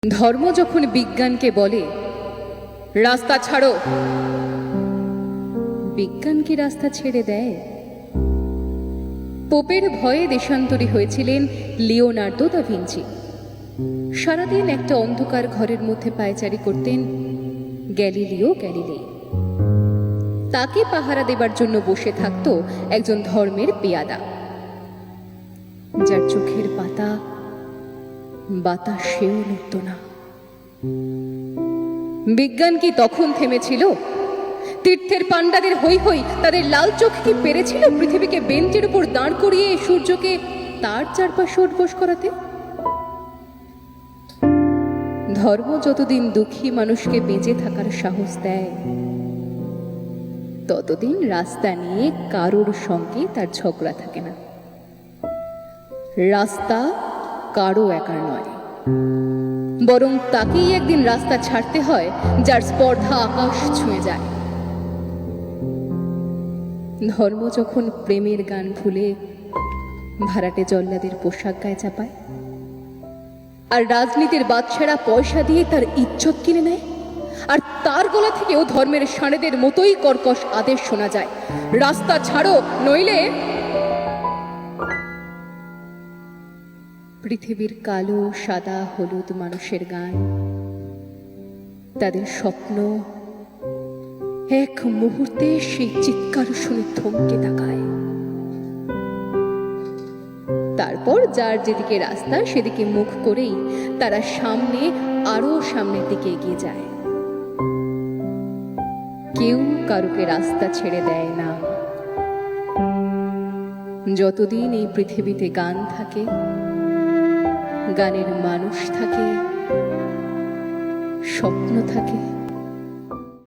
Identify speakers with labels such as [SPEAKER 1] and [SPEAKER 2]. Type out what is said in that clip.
[SPEAKER 1] ধর্ম যখন বিজ্ঞানকে বলে রাস্তা ছাড়ো, বিজ্ঞান কি রাস্তা ছেড়ে দেয়? পোপের ভয়ে দেশান্তরী হয়েছিলেন লিওনার্দো দা ভিঞ্চি। সারাদিন একটা অন্ধকার ঘরের মধ্যে পায়চারি করতেন গ্যালিলিও গ্যালিলেই। তাকে পাহারা দেবার জন্য বসে থাকত একজন ধর্মের পেয়াদা, যার চোখের পাতা বাতাসেও নড়ত না। বিজ্ঞান কি তখন থেমেছিল? তীর্থের পাণ্ডাদের হই হই, তাদের লাল চোখ কি পেরেছিল পৃথিবীকে বেঞ্চের উপর দাঁড় করিয়ে সূর্যকে তার চারপাশে উঠবোস করাতে? ধর্ম যতদিন দুঃখী মানুষকে বেঁচে থাকার সাহস দেয়, ততদিন রাস্তা নিয়ে কারোর সঙ্গে তার ঝগড়া থাকে না। রাস্তা কারো একার নয়, বরং তাকেই একদিন রাস্তা ছাড়তে হয় যার স্পর্ধা আকাশ ছুঁয়ে যায়। ধর্ম যখন প্রেমের গান ভুলে ভাড়াটে জল্লাদের পোশাক গায়ে চাপায়, আর রাজনীতির বাদশারা পয়সা দিয়ে তার ইজ্জত কিনে নেয়, আর তার গলা থেকেও ধর্মের সানেদের মতোই কর্কশ আদেশ শোনা যায়, রাস্তা ছাড়ো নইলে। পৃথিবীর কালো সাদা হলুদ মানুষের গান, তাদের স্বপ্ন এক মুহূর্তে সেই চিৎকার শুনে থমকে তাকায়। তারপর যার যেদিকে রাস্তা সেদিকে মুখ করেই তারা সামনে আরো সামনের দিকে এগিয়ে যায়। কেউ কারোকে রাস্তা ছেড়ে দেয় না। যতদিন এই পৃথিবীতে গান থাকে, গানের মানুষ থাকে, স্বপ্ন থাকে,